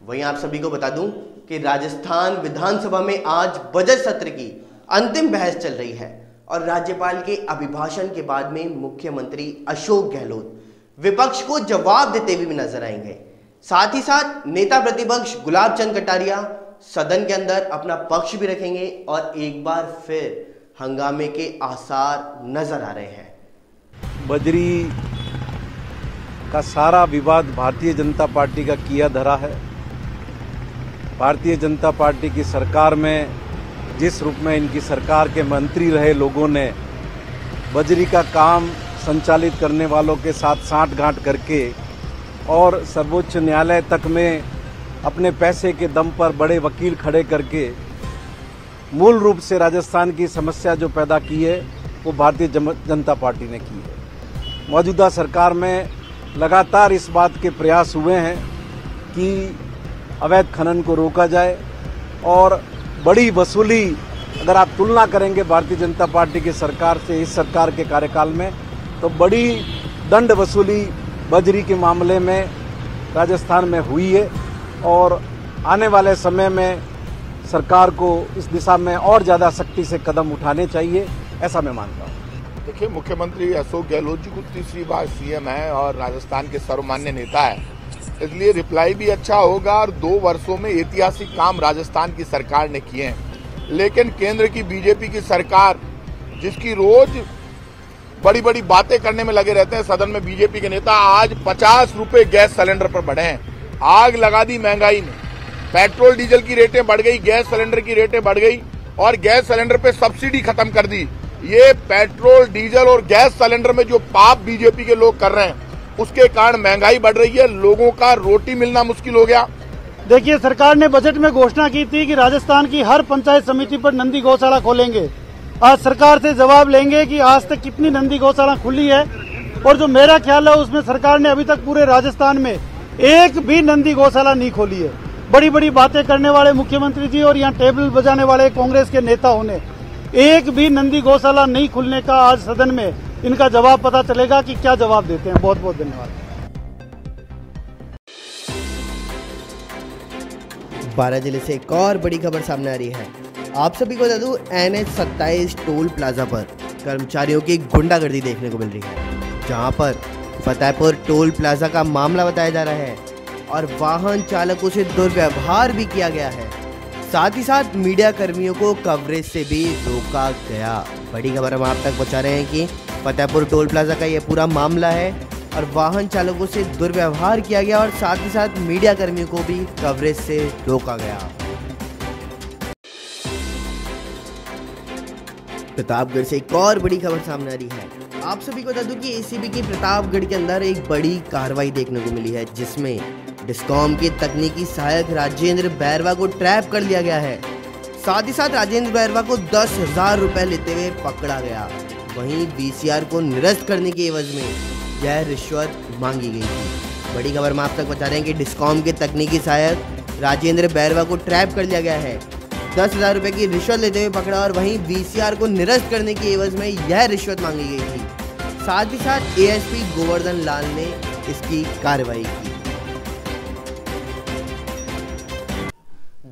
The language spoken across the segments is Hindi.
वहीं आप सभी को बता दूं कि राजस्थान विधानसभा में आज बजट सत्र की अंतिम बहस चल रही है और राज्यपाल के अभिभाषण के बाद में मुख्यमंत्री अशोक गहलोत विपक्ष को जवाब देते हुए भी नजर आएंगे। साथ ही साथ नेता प्रतिपक्ष गुलाब चंद कटारिया सदन के अंदर अपना पक्ष भी रखेंगे और एक बार फिर हंगामे के आसार नजर आ रहे हैं। बजरी का सारा विवाद भारतीय जनता पार्टी का किया धरा है। भारतीय जनता पार्टी की सरकार में जिस रूप में इनकी सरकार के मंत्री रहे लोगों ने बजरी का काम संचालित करने वालों के साथ साठगांठ करके और सर्वोच्च न्यायालय तक में अपने पैसे के दम पर बड़े वकील खड़े करके मूल रूप से राजस्थान की समस्या जो पैदा की है वो भारतीय जनता पार्टी ने की है। मौजूदा सरकार में लगातार इस बात के प्रयास हुए हैं कि अवैध खनन को रोका जाए और बड़ी वसूली, अगर आप तुलना करेंगे भारतीय जनता पार्टी की सरकार से इस सरकार के कार्यकाल में, तो बड़ी दंड वसूली बजरी के मामले में राजस्थान में हुई है और आने वाले समय में सरकार को इस दिशा में और ज़्यादा सख्ती से कदम उठाने चाहिए, ऐसा मैं मानता हूँ। देखिए, मुख्यमंत्री अशोक गहलोत जी को तीसरी बार सीएम है और राजस्थान के सर्वमान्य नेता है, इसलिए रिप्लाई भी अच्छा होगा और 2 वर्षों में ऐतिहासिक काम राजस्थान की सरकार ने किए हैं। लेकिन केंद्र की बीजेपी की सरकार, जिसकी रोज बड़ी बड़ी बातें करने में लगे रहते हैं सदन में बीजेपी के नेता, आज 50 रुपए गैस सिलेंडर पर बढ़े हैं। आग लगा दी महंगाई ने। पेट्रोल डीजल की रेटें बढ़ गई, गैस सिलेंडर की रेटें बढ़ गई और गैस सिलेंडर पे सब्सिडी खत्म कर दी। ये पेट्रोल डीजल और गैस सिलेंडर में जो पाप बीजेपी के लोग कर रहे हैं उसके कारण महंगाई बढ़ रही है, लोगों का रोटी मिलना मुश्किल हो गया। देखिए, सरकार ने बजट में घोषणा की थी कि राजस्थान की हर पंचायत समिति पर नंदी गौशाला खोलेंगे। आज सरकार से जवाब लेंगे कि आज तक कितनी नंदी गौशाला खुली है और जो मेरा ख्याल है उसमें सरकार ने अभी तक पूरे राजस्थान में एक भी नंदी गौशाला नहीं खोली है। बड़ी बड़ी बातें करने वाले मुख्यमंत्री जी और यहाँ टेबल बजाने वाले कांग्रेस के नेताओं ने एक भी नंदी गौशाला नहीं खुलने का आज सदन में इनका जवाब पता चलेगा कि क्या जवाब देते हैं। बहुत बहुत धन्यवाद। 12 जिले से एक और बड़ी खबर सामने आ रही है। आप सभी को बता दूं, NH-27 टोल प्लाजा पर कर्मचारियों की गुंडागर्दी देखने को मिल रही है, जहां पर फतेहपुर टोल प्लाजा का मामला बताया जा रहा है और वाहन चालकों से दुर्व्यवहार भी किया गया है। साथ ही साथ मीडिया कर्मियों को कवरेज से भी रोका गया। बड़ी खबर हम आप तक पहुंचा रहे हैं कि फतेहपुर टोल प्लाजा का यह पूरा मामला है और वाहन चालकों से दुर्व्यवहार किया गया और साथ ही साथ मीडिया कर्मियों को भी कवरेज से रोका गया। प्रतापगढ़ से एक और बड़ी खबर सामने आ रही है। आप सभी को बता दूं कि एसीबी की प्रतापगढ़ के अंदर एक बड़ी कार्रवाई देखने को मिली है, जिसमें डिस्कॉम के तकनीकी सहायक राजेंद्र बैरवा को ट्रैप कर लिया गया है। साथ ही साथ राजेंद्र बैरवा को 10,000 रुपए लेते हुए पकड़ा गया। वहीं वीसीआर को निरस्त करने के एवज में यह रिश्वत मांगी गई थी। बड़ी खबर हम आप तक बता रहे हैं कि डिस्कॉम के तकनीकी सहायक राजेंद्र बैरवा को ट्रैप कर लिया गया है। 10,000 रुपए की रिश्वत लेते हुए पकड़ा और वहीं वीसीआर को निरस्त करने के एवज में यह रिश्वत मांगी गई थी। साथ ही साथ एएसपी गोवर्धन लाल ने इसकी कार्रवाई की।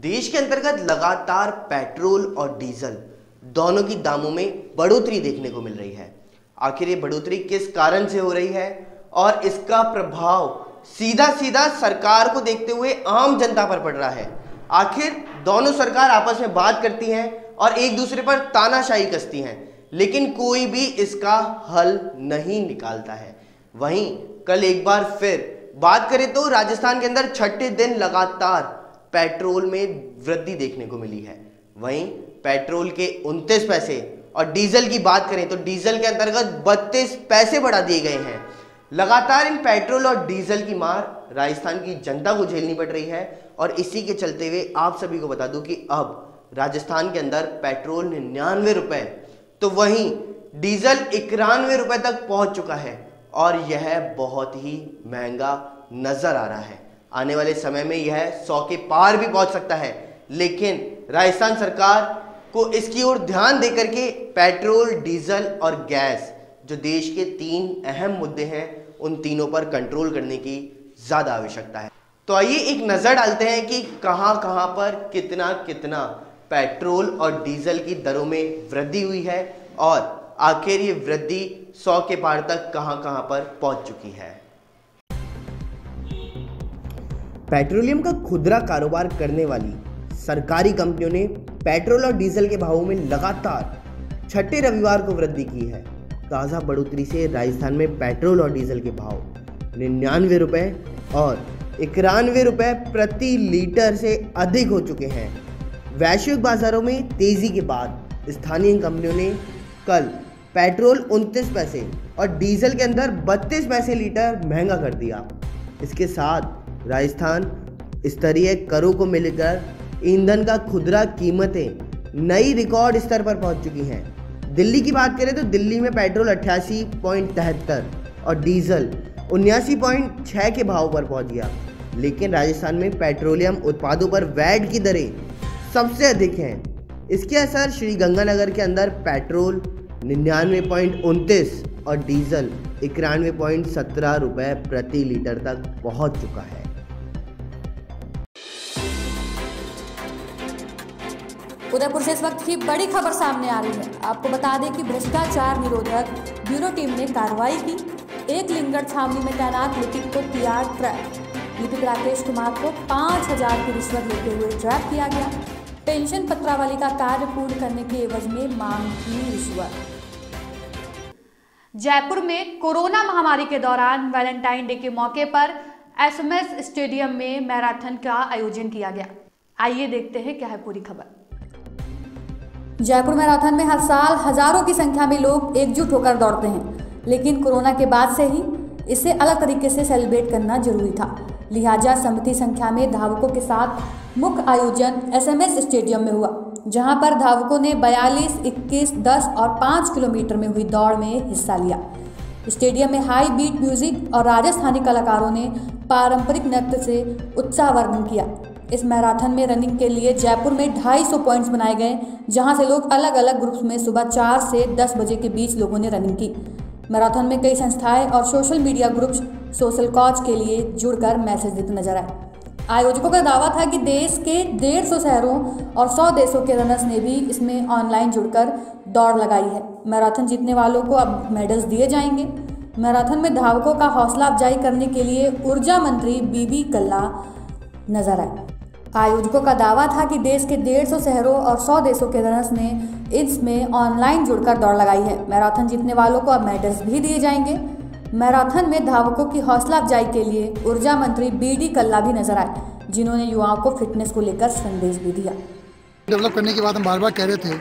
देश के अंतर्गत लगातार पेट्रोल और डीजल दोनों की दामों में बढ़ोतरी देखने को मिल रही है। आखिर ये बढ़ोतरी किस कारण से हो रही है और इसका प्रभाव सीधा सीधा सरकार को देखते हुए आम जनता पर पड़ रहा है। आखिर दोनों सरकार आपस में बात करती हैं और एक दूसरे पर तानाशाही कसती हैं, लेकिन कोई भी इसका हल नहीं निकालता है। वहीं कल एक बार फिर बात करें तो राजस्थान के अंदर छठे दिन लगातार पेट्रोल में वृद्धि देखने को मिली है। वहीं पेट्रोल के 29 पैसे और डीजल की बात करें तो डीजल के अंतर्गत 32 पैसे बढ़ा दिए गए हैं। लगातार इन पेट्रोल और डीजल की मार राजस्थान की जनता को झेलनी पड़ रही है और इसी के चलते हुए आप सभी को बता दूं कि अब राजस्थान के अंदर पेट्रोल 99 रुपए तो वहीं डीजल 91 रुपए तक पहुंच चुका है और यह बहुत ही महंगा नजर आ रहा है। आने वाले समय में यह 100 के पार भी पहुंच सकता है, लेकिन राजस्थान सरकार को इसकी ओर ध्यान देकर के पेट्रोल, डीजल और गैस जो देश के 3 अहम मुद्दे हैं उन तीनों पर कंट्रोल करने की ज्यादा आवश्यकता है। तो आइए एक नज़र डालते हैं कि कहां कहां पर कितना कितना पेट्रोल और डीजल की दरों में वृद्धि हुई है और आखिर ये वृद्धि 100 के पार तक कहां कहां पर पहुंच चुकी है। पेट्रोलियम का खुदरा कारोबार करने वाली सरकारी कंपनियों ने पेट्रोल और डीजल के भावों में लगातार छठे रविवार को वृद्धि की है। ताज़ा बढ़ोतरी से राजस्थान में पेट्रोल और डीजल के भाव 99 रुपये और 91 रुपये प्रति लीटर से अधिक हो चुके हैं। वैश्विक बाजारों में तेजी के बाद स्थानीय कंपनियों ने कल पेट्रोल 29 पैसे और डीजल के अंदर 32 पैसे लीटर महंगा कर दिया। इसके साथ राजस्थान स्तरीय करों को मिलकर ईंधन का खुदरा कीमतें नई रिकॉर्ड स्तर पर पहुंच चुकी हैं। दिल्ली की बात करें तो दिल्ली में पेट्रोल 88.73 और डीजल 79.6 के भाव पर पहुंच गया। लेकिन राजस्थान में पेट्रोलियम उत्पादों पर वैट की दरें सबसे अधिक हैं। इसके असर श्रीगंगानगर के अंदर पेट्रोल 99.29 और डीजल 91.17 रुपये प्रति लीटर तक पहुंच चुका है। उदयपुर से इस वक्त की बड़ी खबर सामने आ रही है। आपको बता दें कि भ्रष्टाचार निरोधक ब्यूरो टीम ने कार्रवाई की। एक लिंगड़ छावनी में तैनात लिपिक को किया ट्रैप। लिपिक राकेश कुमार को 5,000 की रिश्वत लेते हुए ट्रैप किया गया। पेंशन पत्रावली का कार्य पूर्ण करने के एवज में मांग की रिश्वत। जयपुर में कोरोना महामारी के दौरान वैलेंटाइन डे के मौके पर SMS स्टेडियम में मैराथन का आयोजन किया गया। आइए देखते हैं क्या है पूरी खबर। जयपुर मैराथन में हर साल हजारों की संख्या में लोग एकजुट होकर दौड़ते हैं, लेकिन कोरोना के बाद से ही इसे अलग तरीके से सेलिब्रेट करना जरूरी था। लिहाजा समिति संख्या में धावकों के साथ मुख्य आयोजन SMS स्टेडियम में हुआ, जहां पर धावकों ने 42, 21, 10 और 5 किलोमीटर में हुई दौड़ में हिस्सा लिया। स्टेडियम में हाई बीट म्यूजिक और राजस्थानी कलाकारों ने पारंपरिक नृत्य से उत्साहवर्धन किया। इस मैराथन में रनिंग के लिए जयपुर में 250 पॉइंट्स बनाए गए, जहां से लोग अलग अलग ग्रुप्स में सुबह 4 से 10 बजे के बीच लोगों ने रनिंग की। मैराथन में कई संस्थाएं और social media groups social cause के लिए जुड़कर मैसेज देते नजर आए। आयोजकों का दावा था कि देश के 150 शहरों और 100 देशों के रनर्स ने भी इसमें ऑनलाइन जुड़कर दौड़ लगाई है। मैराथन जीतने वालों को अब मेडल्स दिए जाएंगे। मैराथन में धावकों का हौसला अफजाई करने के लिए ऊर्जा मंत्री बीबी कल्ला नजर आए। आयोजकों का दावा था कि देश के 150 शहरों और 100 देशों के रनर्स ने इसमें ऑनलाइन जुड़कर दौड़ लगाई है। मैराथन जीतने वालों को अब मेडल्स भी दिए जाएंगे। मैराथन में धावकों की हौसला अफजाई के लिए ऊर्जा मंत्री बीडी कल्ला भी नजर आए, जिन्होंने युवाओं को फिटनेस को लेकर संदेश भी दिया। डेवलप करने की बात हम बार बार कह रहे थे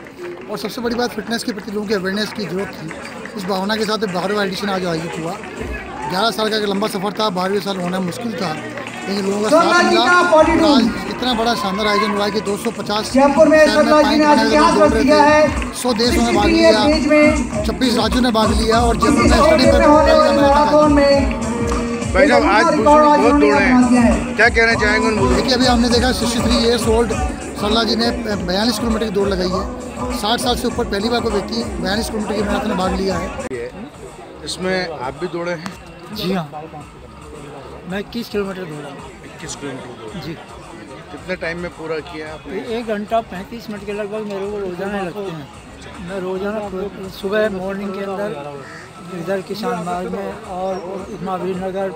और सबसे बड़ी बात फिटनेस के प्रति लोगों की अवेयरनेस की जरूरत थी। इस भावना के साथ 12वां एडिशन आज आयोजित हुआ। 11 साल का लंबा सफर था, 12वें साल होना मुश्किल था, लेकिन लोगों का साथ मिला। आज इतना बड़ा शानदार आयोजन हुआ है कि 250 जयपुर में सरदार जी ने आज इतिहास रच दिया है। 100 देशों में भाग लिया, 26 राज्यों ने भाग लिया और जयपुर में भाई साहब आज बहुत दौड़े हैं, क्या कहना चाहेंगे उन? देखिए अभी हमने देखा 63 ईयर्स ओल्ड सरला जी ने 42 किलोमीटर की दौड़ लगाई है। 60 साल से ऊपर पहली बार कोई व्यक्ति 42 किलोमीटर की मैराथन में भाग लिया है। इसमें आप भी दौड़े हैं? जी हाँ, मैं 21 किलोमीटर दौड़ा। 21 किलोमीटर जी। कितने टाइम में पूरा किया आपने? 1 घंटा 35 मिनट के लगभग मेरे को रोजाना लगते हैं। मैं रोजाना सुबह मॉर्निंग के अंदर इधर किसान बाग में और महावीर नगर,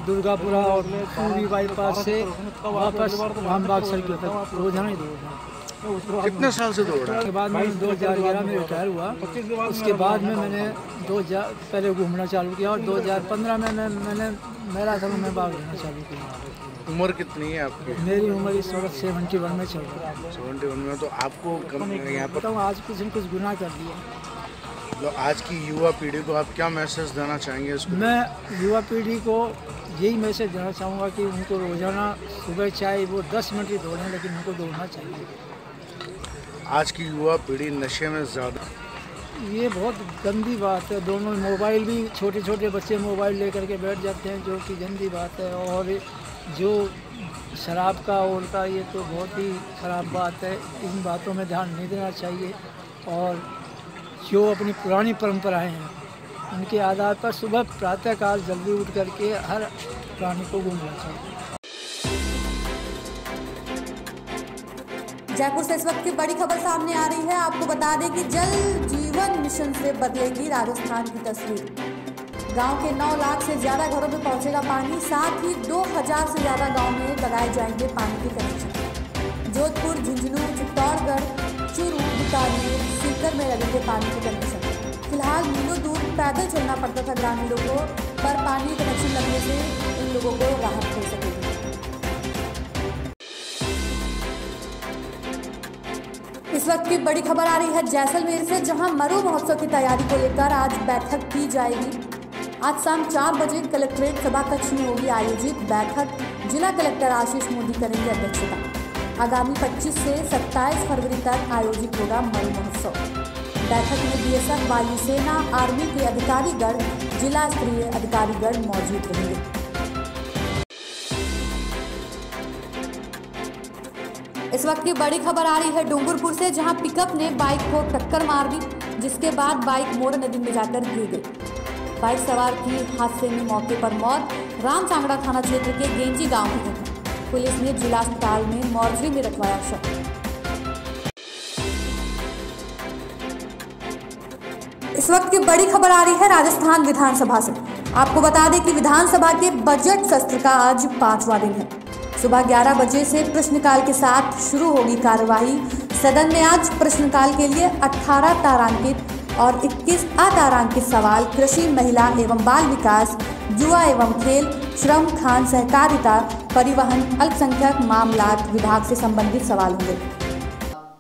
दुर्गापुरा और पूर्वी बाईपास से वापस रामबाग सर्किल तक रोजाना ही दौड़ा। कितने साल से दौड़ रहे हैं? उसके बाद मैं 2011 में रिटायर हुआ। उसके बाद में मैंने 2000 पहले घूमना चालू किया और 2015 में मैंने मैराथन में भाग लेना चालू किया। उम्र कितनी है आपकी? मेरी उम्र इस वक्त 71 में चल रही है। 71 में? तो आपको यहाँ पर तो आज कुछ न कुछ गुनाह कर दिया। तो आज की युवा पीढ़ी को आप क्या मैसेज देना चाहेंगे इसको? मैं युवा पीढ़ी को यही मैसेज देना चाहूँगा कि उनको रोज़ाना सुबह चाहे वो 10 मिनट ही दौड़ें, लेकिन उनको दौड़ना चाहिए। आज की युवा पीढ़ी नशे में ज़्यादा, ये बहुत गंदी बात है। दोनों मोबाइल भी, छोटे छोटे बच्चे मोबाइल लेकर के बैठ जाते हैं, जो कि गंदी बात है। और जो शराब का और का, ये तो बहुत ही ख़राब बात है। इन बातों में ध्यान नहीं देना चाहिए। और जो अपनी पुरानी परंपराएं हैं उनके आधार पर सुबह प्रातःकाल जल्दी उठ करके हर प्राणी को घूमना चाहिए। जयपुर से इस वक्त की बड़ी खबर सामने आ रही है। आपको बता दें कि जल जीवन मिशन से बदलेगी राजस्थान की तस्वीर। गांव के 9 लाख से ज्यादा घरों में पहुंचेगा पानी, साथ ही 2000 से ज्यादा गांव में लगाए जाएंगे पानी के कनेक्शन। जोधपुर, झुंझुनू, चित्तौड़गढ़, चूरू, बीकानेर, सीकर में लगेंगे पानी के कनेक्शन। फिलहाल मीलों दूर पैदल चलना पड़ता था ग्रामीणों को, पर पानी कनेक्शन लगने से इन लोगों को राहत मिल सकेगी। इस वक्त की बड़ी खबर आ रही है जैसलमेर से, जहां मरु महोत्सव की तैयारी को लेकर आज बैठक की जाएगी। आज शाम 4 बजे कलेक्ट्रेट सभा कक्ष में होगी आयोजित बैठक। जिला कलेक्टर आशीष मोदी करेंगे अध्यक्षता। आगामी 25 से 27 फरवरी तक आयोजित होगा मरु महोत्सव। बैठक में बीएसएफ, वायुसेना, आर्मी के अधिकारीगण, जिला स्तरीय अधिकारीगण मौजूद रहेंगे। इस वक्त की बड़ी खबर आ रही है डूंगरपुर से, जहां पिकअप ने बाइक को टक्कर मार दी, जिसके बाद बाइक मोर नदी में जाकर गिर गई। बाइक सवार की हादसे में मौके पर मौत। रामचांगड़ा थाना क्षेत्र के गेंजी गांव में घटना। पुलिस ने जिला अस्पताल में मॉर्चरी में रखवाया शव। इस वक्त की बड़ी खबर आ रही है राजस्थान विधानसभा से। आपको बता दें कि विधानसभा के बजट सत्र का आज 5वां दिन है। सुबह 11 बजे से प्रश्नकाल के साथ शुरू होगी कार्यवाही। सदन में आज प्रश्नकाल के लिए 18 तारांकित और 21 अतारांकित सवाल कृषि, महिला एवं बाल विकास, युवा एवं खेल, श्रम, खान सहकारिता, परिवहन, अल्पसंख्यक मामलात विभाग से संबंधित सवाल होंगे।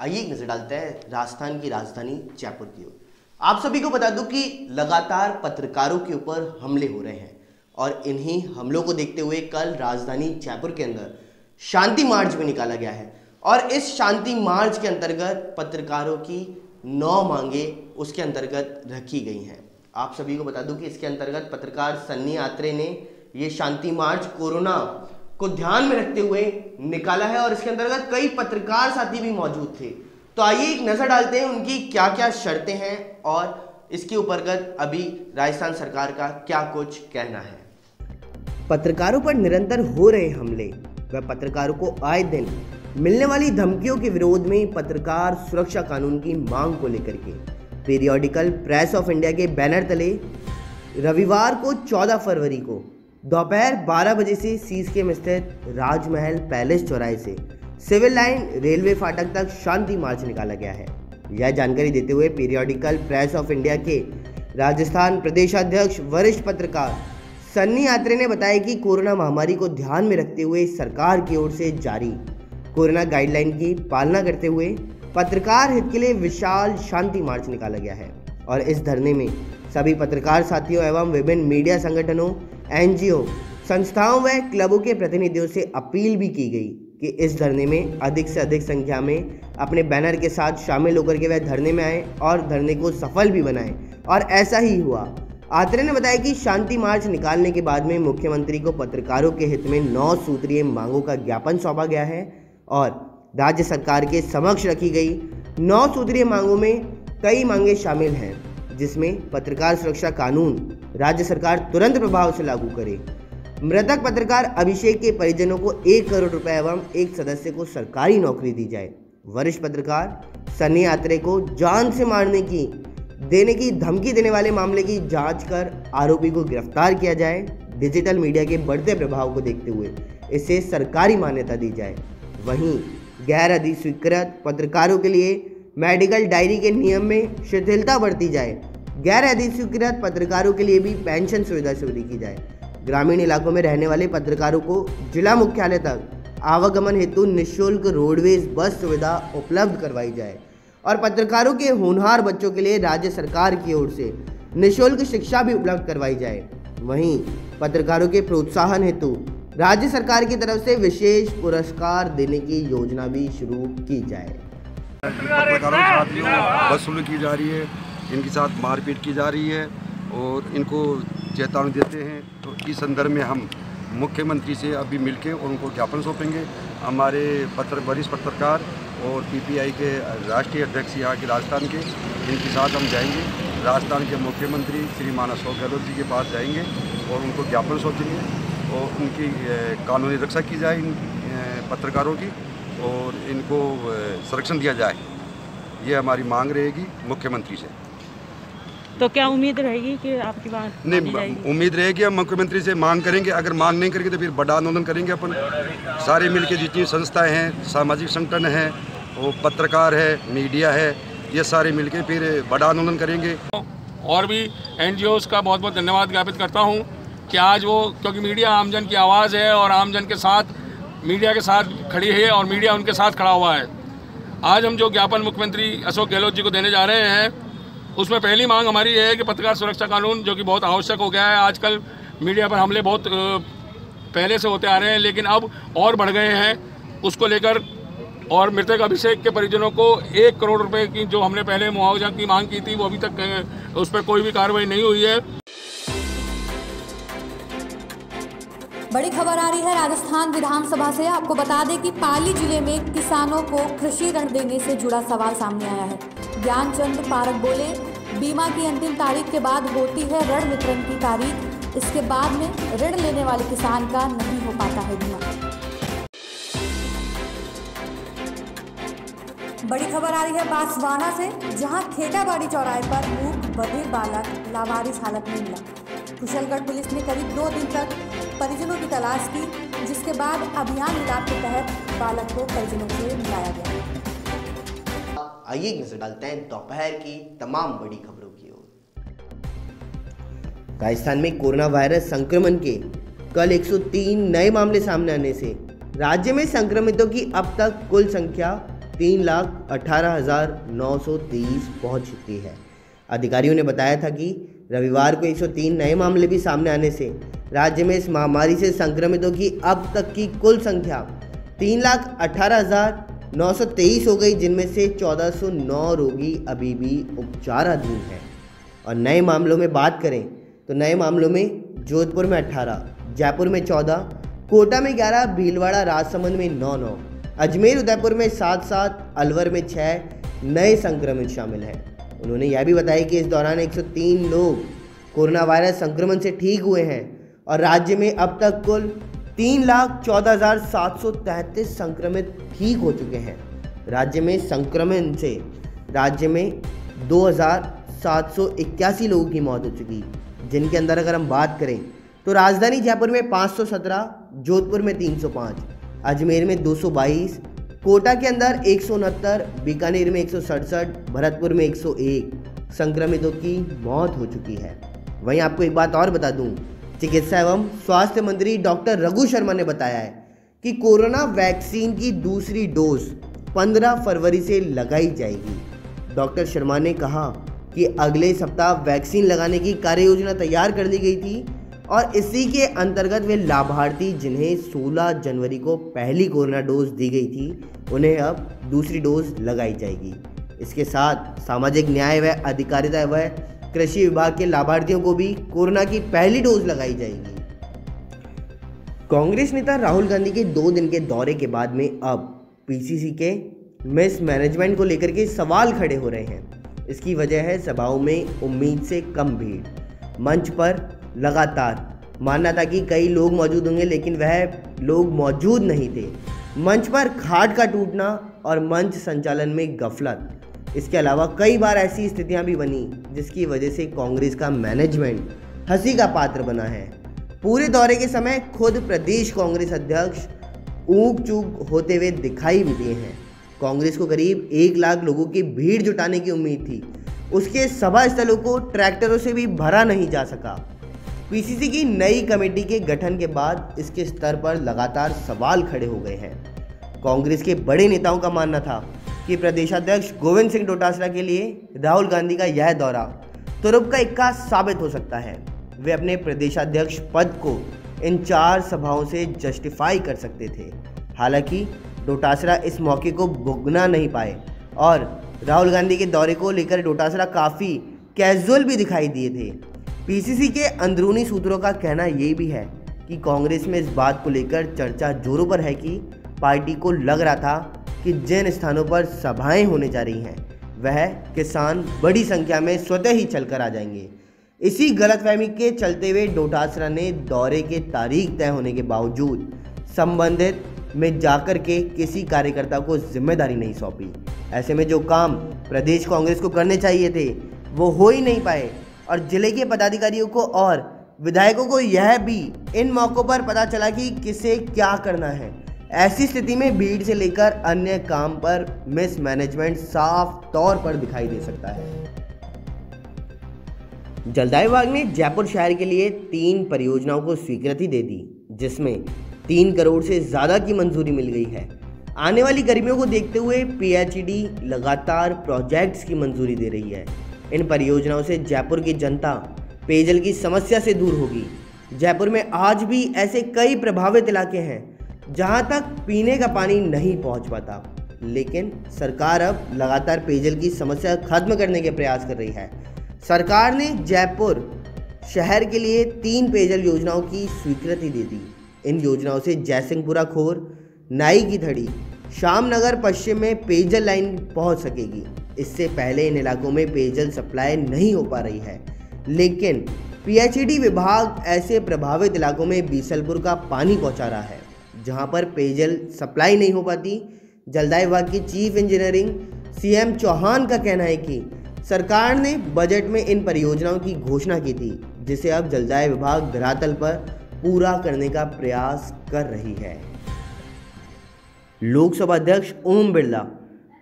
आइए एक नजर डालते हैं राजस्थान की राजधानी जयपुर की ओर। आप सभी को बता दूं कि लगातार पत्रकारों के ऊपर हमले हो रहे हैं और इन्हीं हमलों को देखते हुए कल राजधानी जयपुर के अंदर शांति मार्च भी निकाला गया है और इस शांति मार्च के अंतर्गत पत्रकारों की 9 मांगे उसके अंतर्गत रखी गई हैं। आप सभी को बता दूं कि इसके अंतर्गत पत्रकार सन्नी आत्रे ने ये शांति मार्च कोरोना को ध्यान में रखते हुए निकाला है और इसके अंतर्गत कई पत्रकार साथी भी मौजूद थे। तो आइए एक नजर डालते हैं उनकी क्या क्या शर्तें हैं और इसके ऊपरगत अभी राजस्थान सरकार का क्या कुछ कहना है। पत्रकारों पर निरंतर हो रहे हमले व पत्रकारों को आए दिन मिलने वाली धमकियों के विरोध में पत्रकार सुरक्षा कानून की मांग को लेकर के पीरियोडिकल प्रेस ऑफ इंडिया के बैनर तले रविवार को 14 फरवरी को दोपहर 12 बजे से सीसके में स्थित राजमहल पैलेस चौराहे से सिविल लाइन रेलवे फाटक तक शांति मार्च निकाला गया है। यह जानकारी देते हुए पीरियोडिकल प्रेस ऑफ इंडिया के राजस्थान प्रदेशाध्यक्ष वरिष्ठ पत्रकार सन्नी आत्रे ने बताया कि कोरोना महामारी को ध्यान में रखते हुए सरकार की ओर से जारी कोरोना गाइडलाइन की पालना करते हुए पत्रकार हित के लिए विशाल शांति मार्च निकाला गया है और इस धरने में सभी पत्रकार साथियों एवं विभिन्न मीडिया संगठनों, एनजीओ, संस्थाओं व क्लबों के प्रतिनिधियों से अपील भी की गई कि इस धरने में अधिक से अधिक संख्या में अपने बैनर के साथ शामिल होकर के वह धरने में आए और धरने को सफल भी बनाएं और ऐसा ही हुआ। आत्रे ने बताया कि शांति मार्च निकालने के बाद में मुख्यमंत्री को पत्रकारों के हित में 9 सूत्रीय मांगों का ज्ञापन सौंपा गया है और राज्य सरकार के समक्ष रखी गई 9 सूत्रीय मांगों में कई मांगे शामिल हैं, जिसमें पत्रकार सुरक्षा कानून राज्य सरकार तुरंत प्रभाव से लागू करे, मृतक पत्रकार अभिषेक के परिजनों को 1 करोड़ रुपए एवं एक सदस्य को सरकारी नौकरी दी जाए, वरिष्ठ पत्रकार सन्नी आत्रे को जान से मारने की देने की धमकी देने वाले मामले की जांच कर आरोपी को गिरफ्तार किया जाए, डिजिटल मीडिया के बढ़ते प्रभाव को देखते हुए इसे सरकारी मान्यता दी जाए। वहीं गैर अधिस्वीकृत पत्रकारों के लिए मेडिकल डायरी के नियम में शिथिलता बरती जाए, गैर अधिस्वीकृत पत्रकारों के लिए भी पेंशन सुविधा शुरू की जाए, ग्रामीण इलाकों में रहने वाले पत्रकारों को जिला मुख्यालय तक आवागमन हेतु निःशुल्क रोडवेज बस सुविधा उपलब्ध करवाई जाए और पत्रकारों के होनहार बच्चों के लिए राज्य सरकार की ओर से निःशुल्क शिक्षा भी उपलब्ध करवाई जाए। वहीं पत्रकारों के प्रोत्साहन हेतु राज्य सरकार की तरफ से विशेष पुरस्कार देने की योजना भी शुरू की जाए। पत्रकारों के साथ जो बदसलूकी की जा रही है, इनके साथ मारपीट की जा रही है और इनको चेतावनी देते हैं। तो इस संदर्भ में हम मुख्यमंत्री से अभी मिलके और उनको ज्ञापन सौंपेंगे। हमारे वरिष्ठ पत्रकार और पीपीआई के राष्ट्रीय अध्यक्ष यहाँ के राजस्थान के, इनके साथ हम जाएंगे, राजस्थान के मुख्यमंत्री श्रीमान अशोक गहलोत जी के पास जाएंगे और उनको ज्ञापन सौंपेंगे और उनकी कानूनी रक्षा की जाए इन पत्रकारों की, और इनको संरक्षण दिया जाए, ये हमारी मांग रहेगी मुख्यमंत्री से। तो क्या उम्मीद रहेगी कि आपकी बात नहीं, उम्मीद रहेगी हम मुख्यमंत्री से मांग करेंगे। अगर मांग नहीं करेंगे तो फिर बड़ा आंदोलन करेंगे अपन सारे मिलके, जितनी संस्थाएं हैं, सामाजिक संगठन हैं, वो पत्रकार है, मीडिया है, ये सारे मिलके फिर बड़ा आंदोलन करेंगे। और भी NGOs का बहुत बहुत धन्यवाद ज्ञापित करता हूँ कि आज वो, क्योंकि मीडिया आमजन की आवाज़ है और आमजन के साथ, मीडिया के साथ खड़ी है और मीडिया उनके साथ खड़ा हुआ है। आज हम जो ज्ञापन मुख्यमंत्री अशोक गहलोत जी को देने जा रहे हैं, उसमें पहली मांग हमारी है कि पत्रकार सुरक्षा कानून, जो कि बहुत आवश्यक हो गया है। आजकल मीडिया पर हमले बहुत पहले से होते आ रहे हैं, लेकिन अब और बढ़ गए हैं, उसको लेकर और मृतक अभिषेक के परिजनों को 1 करोड़ रुपए की जो हमने पहले मुआवजा की मांग की थी, वो अभी तक उस पर कोई भी कार्रवाई नहीं हुई है। बड़ी खबर आ रही है राजस्थान विधानसभा से। आपको बता दें कि पाली जिले में किसानों को कृषि ऋण देने से जुड़ा सवाल सामने आया है। ज्ञानचंद पारक बोले, बीमा की अंतिम तारीख के बाद होती है ऋण वितरण की तारीख, इसके बाद में ऋण लेने वाले किसान का नहीं हो पाता है बीमा। बड़ी खबर आ रही है बांसवाड़ा से, जहां खेटाबाड़ी चौराहे पर मूक बधिर बालक लावारिस हालत में मिला। कुशलगढ़ पुलिस ने करीब 2 दिन तक परिजनों की तलाश की, जिसके बाद अभियान मिलाप के तहत बालक को परिजनों से मिलाया गया। आइए नजर डालते हैं दोपहर की तमाम बड़ी खबरों की ओर। राजस्थान में कोरोना वायरस संक्रमण के कल 103 नए मामले सामने आने से राज्य में संक्रमितों की अब तक कुल संख्या 3,18,923 पहुंच चुकी है। अधिकारियों ने बताया था कि रविवार को 103 नए मामले भी सामने आने से राज्य में इस महामारी से संक्रमितों की अब तक की कुल संख्या 3,18,923 हो गई, जिनमें से 1,409 रोगी अभी भी उपचाराधीन हैं। और नए मामलों में बात करें तो नए मामलों में जोधपुर में 18, जयपुर में 14, कोटा में 11, भीलवाड़ा राजसमंद में 9, अजमेर उदयपुर में 7, अलवर में 6 नए संक्रमित शामिल हैं। उन्होंने यह भी बताया कि इस दौरान 103 लोग कोरोना वायरस संक्रमण से ठीक हुए हैं और राज्य में अब तक कुल 3,14,733 संक्रमित ठीक हो चुके हैं। राज्य में संक्रमण से राज्य में 2,781 लोगों की मौत हो चुकी, जिनके अंदर अगर हम बात करें तो राजधानी जयपुर में 517, जोधपुर में 305, अजमेर में 222, कोटा के अंदर 169, बीकानेर में 167, भरतपुर में 101 संक्रमितों की मौत हो चुकी है। वहीं आपको एक बात और बता दूं, चिकित्सा एवं स्वास्थ्य मंत्री डॉक्टर रघु शर्मा ने बताया है कि कोरोना वैक्सीन की दूसरी डोज 15 फरवरी से लगाई जाएगी। डॉक्टर शर्मा ने कहा कि अगले सप्ताह वैक्सीन लगाने की कार्ययोजना तैयार कर ली गई थी और इसी के अंतर्गत वे लाभार्थी जिन्हें 16 जनवरी को पहली कोरोना डोज दी गई थी, उन्हें अब दूसरी डोज लगाई जाएगी। इसके साथ सामाजिक न्याय व अधिकारिता व कृषि विभाग के लाभार्थियों को भी कोरोना की पहली डोज लगाई जाएगी। कांग्रेस नेता राहुल गांधी के 2 दिन के दौरे के बाद में अब पीसीसी के मिसमैनेजमेंट को लेकर के सवाल खड़े हो रहे हैं। इसकी वजह है सभाओं में उम्मीद से कम भीड़। मंच पर लगातार मानना था कि कई लोग मौजूद होंगे, लेकिन वह लोग मौजूद नहीं थे। मंच पर खाट का टूटना और मंच संचालन में गफलत, इसके अलावा कई बार ऐसी स्थितियां भी बनी जिसकी वजह से कांग्रेस का मैनेजमेंट हंसी का पात्र बना है। पूरे दौरे के समय खुद प्रदेश कांग्रेस अध्यक्ष ऊक चूक होते हुए दिखाई भी दिए हैं। कांग्रेस को करीब 1 लाख लोगों की भीड़ जुटाने की उम्मीद थी, उसके सभा स्थलों को ट्रैक्टरों से भी भरा नहीं जा सका। पीसीसी की नई कमेटी के गठन के बाद इसके स्तर पर लगातार सवाल खड़े हो गए हैं। कांग्रेस के बड़े नेताओं का मानना था कि प्रदेशाध्यक्ष गोविंद सिंह डोटासरा के लिए राहुल गांधी का यह दौरा तुरुप का इक्का साबित हो सकता है। वे अपने प्रदेशाध्यक्ष पद को इन 4 सभाओं से जस्टिफाई कर सकते थे। हालांकि डोटासरा इस मौके को भुगतना नहीं पाए और राहुल गांधी के दौरे को लेकर डोटासरा काफ़ी कैजुअल भी दिखाई दिए थे। पीसीसी के अंदरूनी सूत्रों का कहना ये भी है कि कांग्रेस में इस बात को लेकर चर्चा जोरों पर है कि पार्टी को लग रहा था कि जिन स्थानों पर सभाएं होने जा रही हैं वह किसान बड़ी संख्या में स्वतः ही चलकर आ जाएंगे। इसी गलतफहमी के चलते हुए डोटासरा ने दौरे के तारीख तय होने के बावजूद संबंधित में जाकर के किसी कार्यकर्ता को जिम्मेदारी नहीं सौंपी। ऐसे में जो काम प्रदेश कांग्रेस को करने चाहिए थे वो हो ही नहीं पाए और जिले के पदाधिकारियों को और विधायकों को यह भी इन मौक़ों पर पता चला कि किसे क्या करना है। ऐसी स्थिति में भीड़ से लेकर अन्य काम पर मिसमैनेजमेंट साफ तौर पर दिखाई दे सकता है। जलदाय विभाग ने जयपुर शहर के लिए 3 परियोजनाओं को स्वीकृति दे दी, जिसमें 3 करोड़ से ज़्यादा की मंजूरी मिल गई है। आने वाली गर्मियों को देखते हुए PHED लगातार प्रोजेक्ट्स की मंजूरी दे रही है। इन परियोजनाओं से जयपुर की जनता पेयजल की समस्या से दूर होगी। जयपुर में आज भी ऐसे कई प्रभावित इलाके हैं जहां तक पीने का पानी नहीं पहुंच पाता, लेकिन सरकार अब लगातार पेयजल की समस्या खत्म करने के प्रयास कर रही है। सरकार ने जयपुर शहर के लिए 3 पेयजल योजनाओं की स्वीकृति दे दी। इन योजनाओं से जयसिंहपुरा खोर, नाई की थड़ी, श्यामनगर पश्चिम में पेयजल लाइन पहुंच सकेगी। इससे पहले इन इलाकों में पेयजल सप्लाई नहीं हो पा रही है, लेकिन PHED विभाग ऐसे प्रभावित इलाकों में बीसलपुर का पानी पहुंचा रहा है जहां पर पेयजल सप्लाई नहीं हो पाती। जलदाय विभाग की चीफ इंजीनियरिंग CM चौहान का कहना है कि सरकार ने बजट में इन परियोजनाओं की घोषणा की थी, जिसे अब जलदाय विभाग धरातल पर पूरा करने का प्रयास कर रही है। लोकसभा अध्यक्ष ओम बिरला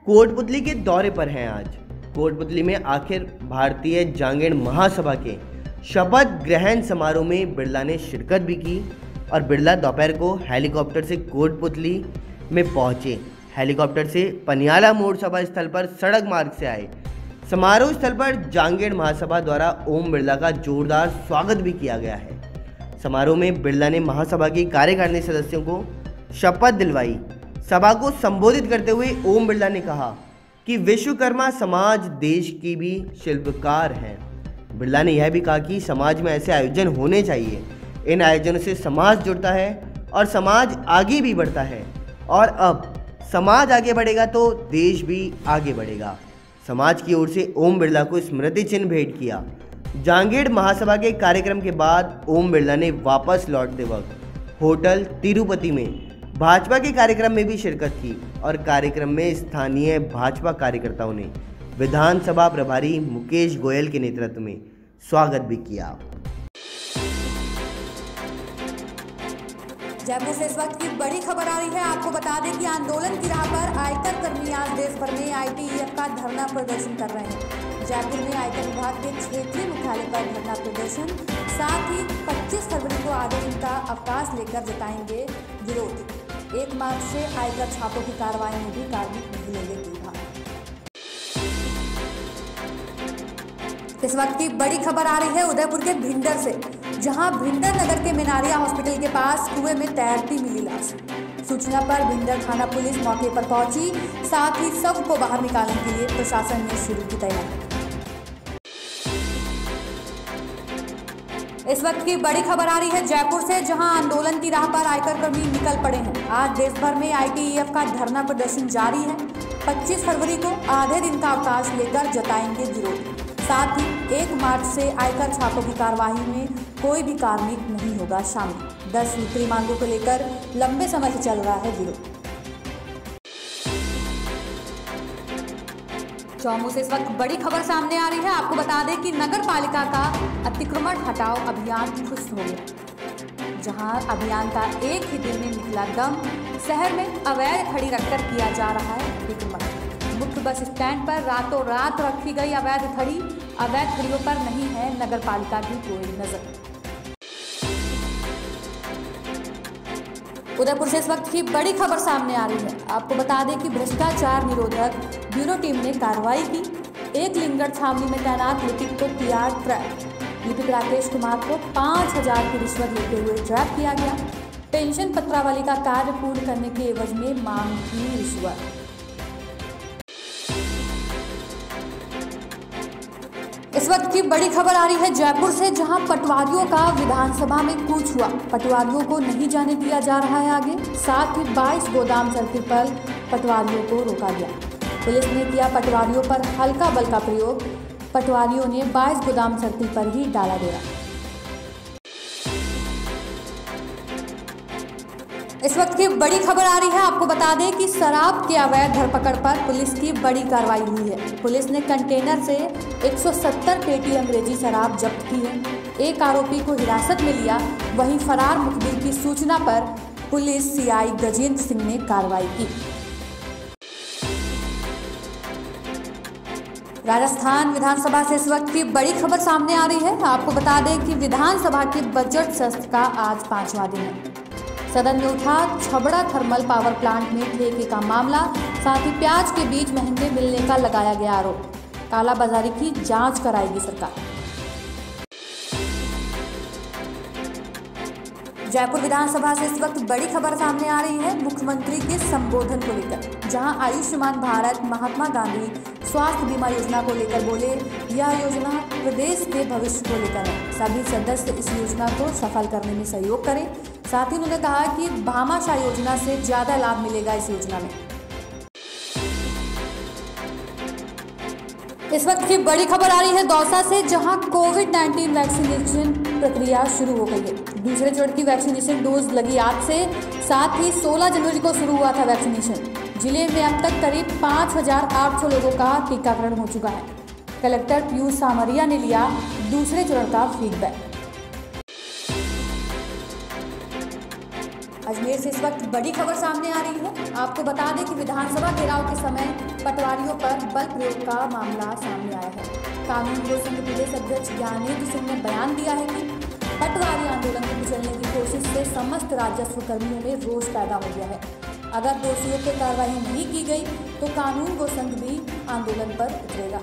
कोटपुतली के दौरे पर हैं। आज कोटपुतली में आखिर भारतीय जांगेड़ महासभा के शपथ ग्रहण समारोह में बिरला ने शिरकत भी की और बिरला दोपहर को हेलीकॉप्टर से कोटपुतली में पहुंचे। हेलीकॉप्टर से पनियाला मोड़ सभा स्थल पर सड़क मार्ग से आए। समारोह स्थल पर जांगेड़ महासभा द्वारा ओम बिरला का जोरदार स्वागत भी किया गया है। समारोह में बिरला ने महासभा की कार्यकारिणी सदस्यों को शपथ दिलवाई। सभा को संबोधित करते हुए ओम बिरला ने कहा कि विश्वकर्मा समाज देश की भी शिल्पकार हैं। बिरला ने यह भी कहा कि समाज में ऐसे आयोजन होने चाहिए। इन आयोजनों से समाज जुड़ता है और समाज आगे भी बढ़ता है, और अब समाज आगे बढ़ेगा तो देश भी आगे बढ़ेगा। समाज की ओर से ओम बिरला को स्मृति चिन्ह भेंट किया। जांगेड़ महासभा के कार्यक्रम के बाद ओम बिरला ने वापस लौटते वक्त होटल तिरुपति में भाजपा के कार्यक्रम में भी शिरकत की और कार्यक्रम में स्थानीय भाजपा कार्यकर्ताओं ने विधानसभा प्रभारी मुकेश गोयल के नेतृत्व में स्वागत भी किया। जयपुर से इस वक्त की बड़ी खबर आ रही है। आपको बता दें कि आंदोलन की राह पर आयकर कर्मी आज देश भर में ITEF का धरना प्रदर्शन कर रहे हैं। जयपुर में आयकर विभाग के क्षेत्रीय मुख्यालय पर धरना प्रदर्शन, साथ ही 25 फरवरी को आधे दिन का अवकाश लेकर जताएंगे विरोध। 1 मार्च से आयकर छापों की कार्रवाई में भी कार्मिक नहीं लेंगे विभाग। इस वक्त की बड़ी खबर आ रही है उदयपुर के भिंडर से, जहां भिंडर नगर के मिनारिया हॉस्पिटल के पास कुएं में तैरती मिली लाश। सूचना पर भिंडर थाना पुलिस मौके पर पहुंची, साथ ही शव को बाहर निकालने के लिए प्रशासन ने शुरू की तैयारी। इस वक्त की बड़ी खबर आ रही है जयपुर से, जहां आंदोलन की राह पर आयकर कर्मी निकल पड़े हैं। आज देश भर में ITEF का धरना प्रदर्शन जारी है। 25 फरवरी को आधे दिन का अवकाश लेकर जताएंगे विरोध। साथ ही 1 मार्च से आयकर छापों की कार्रवाई में कोई भी कार्मिक नहीं होगा शामिल। 10 सूत्री मांगों को लेकर लंबे समय से चल रहा है विरोध। चौमू से इस वक्त बड़ी खबर सामने आ रही है। आपको बता दें कि नगर पालिका का अतिक्रमण हटाओ अभियान खुश हो गया, जहां अभियान का एक ही दिन में निकला दम। शहर में अवैध खड़ी रखकर किया जा रहा है अतिक्रमण। मुख्य बस स्टैंड पर रातों रात रखी गई अवैध खड़ियों पर नहीं है नगर पालिका की कोई नजर। उदयपुर से इस वक्त की बड़ी खबर सामने आ रही है। आपको बता दें कि भ्रष्टाचार निरोधक ब्यूरो टीम ने कार्रवाई की। एक लिंगड़ छावनी में तैनात लिपिक को किया ट्रैप। लिपिक राकेश कुमार को 5000 की रिश्वत लेते हुए ट्रैप किया गया। पेंशन पत्रावली का कार्य पूर्ण करने के एवज में मांग की रिश्वत। इस वक्त की बड़ी खबर आ रही है जयपुर से, जहां पटवारियों का विधानसभा में कूच हुआ। पटवारियों को नहीं जाने दिया जा रहा है आगे। साथ ही 22 गोदाम सर्किल पर पटवारियों को रोका गया। पुलिस ने किया पटवारियों पर हल्का बल का प्रयोग। पटवारियों ने 22 गोदाम सर्किल पर ही डाला डेरा। इस वक्त की बड़ी खबर आ रही है। आपको बता दें कि शराब के अवैध धरपकड़ पर पुलिस की बड़ी कार्रवाई हुई है। पुलिस ने कंटेनर से 170 पेटी अंग्रेजी शराब जब्त की है। एक आरोपी को हिरासत में लिया। वहीं फरार मुखबिर की सूचना पर पुलिस सीआई गजेंद्र सिंह ने कार्रवाई की। राजस्थान विधानसभा से इस वक्त की बड़ी खबर सामने आ रही है। आपको बता दें कि विधानसभा के बजट सत्र का आज 5वां दिन है। सदन में उठा छबड़ा थर्मल पावर प्लांट में ठेके का मामला, साथ ही प्याज के बीज महंगे मिलने का लगाया गया आरोप। कालाबाजारी की जांच कराएगी सरकार। जयपुर विधानसभा से इस वक्त बड़ी खबर सामने आ रही है मुख्यमंत्री के संबोधन को लेकर, जहां आयुष्मान भारत महात्मा गांधी स्वास्थ्य बीमा योजना को लेकर बोले, यह योजना प्रदेश के भविष्य को लेकर है। सभी सदस्य इस योजना को सफल करने में सहयोग करें। साथ ही उन्होंने कहा कि भामाशाह योजना से ज्यादा लाभ मिलेगा इस योजना में। इस वक्त की बड़ी खबर आ रही है दौसा से, जहां कोविड-19 वैक्सीनेशन प्रक्रिया शुरू हो गई है। दूसरे चरण की वैक्सीनेशन डोज लगी आज से, साथ ही 16 जनवरी को शुरू हुआ था वैक्सीनेशन। जिले में अब तक करीब 5,800 लोगों का टीकाकरण हो चुका है। कलेक्टर पीयूष सामरिया ने लिया दूसरे चरण का फीडबैक। अजमेर से इस वक्त बड़ी खबर सामने आ रही है। आपको बता दें कि विधानसभा घेराव के समय पटवारियों पर बल प्रयोग का मामला सामने आया है। कानून गो संघ प्रदेश अध्यक्ष ज्ञानेंद्र सिंह ने बयान दिया है कि पटवारी आंदोलन को कुचलने की कोशिश से समस्त राजस्व कर्मियों में रोष पैदा हो गया है। अगर दोषियों पर कार्रवाई नहीं की गई तो कानून गो संघ भी आंदोलन पर उतरेगा।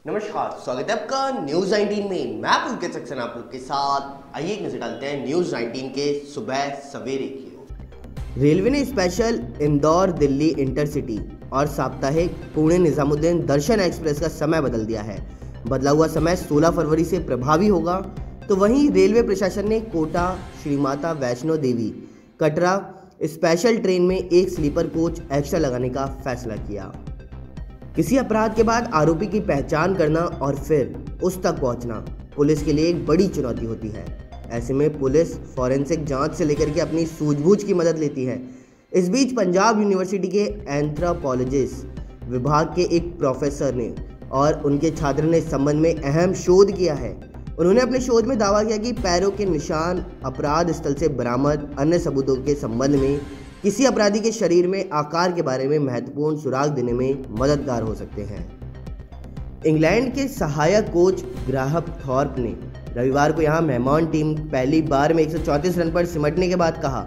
नमस्कार, स्वागत है आपका न्यूज 19 में। मैं पुलकित सक्सेना आप लोग के साथ। आइए एक नजर डालते हैं न्यूज 19 के सुबह सवेरे की ओर। रेलवे ने स्पेशल इंदौर दिल्ली इंटरसिटी और साप्ताहिक पुणे निजामुद्दीन दर्शन एक्सप्रेस का समय बदल दिया है। बदला हुआ समय 16 फरवरी से प्रभावी होगा। तो वहीं रेलवे प्रशासन ने कोटा श्री माता वैष्णो देवी कटरा स्पेशल ट्रेन में एक स्लीपर कोच एक्स्ट्रा लगाने का फैसला किया। किसी अपराध के बाद आरोपी की पहचान करना और फिर उस तक पहुंचना पुलिस के लिए एक बड़ी चुनौती होती है। ऐसे में पुलिस फॉरेंसिक जांच से लेकर के अपनी सूझबूझ की मदद लेती है। इस बीच पंजाब यूनिवर्सिटी के एंथ्रोपोलॉजिस्ट विभाग के एक प्रोफेसर ने और उनके छात्र ने इस संबंध में अहम शोध किया है। उन्होंने अपने शोध में दावा किया कि पैरों के निशान अपराध स्थल से बरामद अन्य सबूतों के संबंध में किसी अपराधी के शरीर में आकार के बारे में महत्वपूर्ण सुराग देने में मददगार हो सकते हैं। इंग्लैंड के सहायक कोच ग्राहम थॉर्प ने रविवार को यहां मेहमान टीम पहली बार में 134 रन पर सिमटने के बाद कहा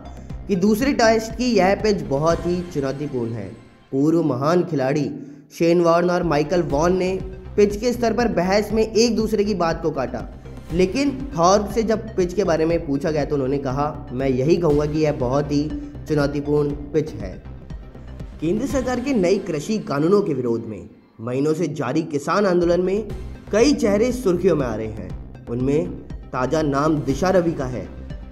कि दूसरे टेस्ट की यह पिच बहुत ही चुनौतीपूर्ण है। पूर्व महान खिलाड़ी शेन वॉर्न और माइकल वॉन ने पिच के स्तर पर बहस में एक दूसरे की बात को काटा, लेकिन थॉर्प से जब पिच के बारे में पूछा गया तो उन्होंने कहा, मैं यही कहूँगा कि यह बहुत ही चुनौतीपूर्ण पिच है। केंद्र सरकार के नए कृषि कानूनों के विरोध में महीनों से जारी किसान आंदोलन में कई चेहरे सुर्खियों में आ रहे हैं। उनमें ताजा नाम दिशा रवि का है।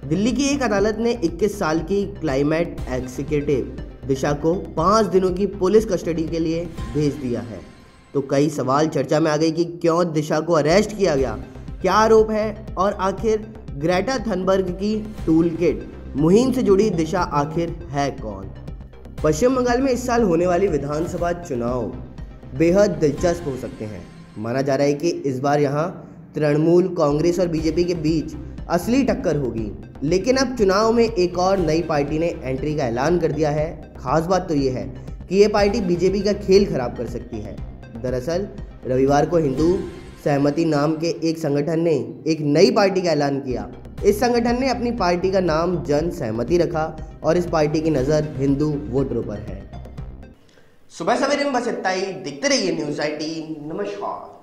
दिल्ली की एक अदालत ने 21 साल की क्लाइमेट एग्जीक्यूटिव दिशा को 5 दिनों की पुलिस कस्टडी के लिए भेज दिया है। तो कई सवाल चर्चा में आ गई कि क्यों दिशा को अरेस्ट किया गया, क्या आरोप है और आखिर ग्रेटा थनबर्ग की टूल किट मुहिम से जुड़ी दिशा आखिर है कौन। पश्चिम बंगाल में इस साल होने वाली विधानसभा चुनाव बेहद दिलचस्प हो सकते हैं। माना जा रहा है कि इस बार यहां तृणमूल कांग्रेस और बीजेपी के बीच असली टक्कर होगी। लेकिन अब चुनाव में एक और नई पार्टी ने एंट्री का ऐलान कर दिया है। खास बात तो ये है कि ये पार्टी बीजेपी का खेल खराब कर सकती है। दरअसल रविवार को हिंदू सहमति नाम के एक संगठन ने एक नई पार्टी का ऐलान किया। इस संगठन ने अपनी पार्टी का नाम जन सहमति रखा और इस पार्टी की नज़र हिंदू वोटरों पर है। सुबह सवेरे में बस इतना ही। देखते रहिए न्यूज़ 18। नमस्कार।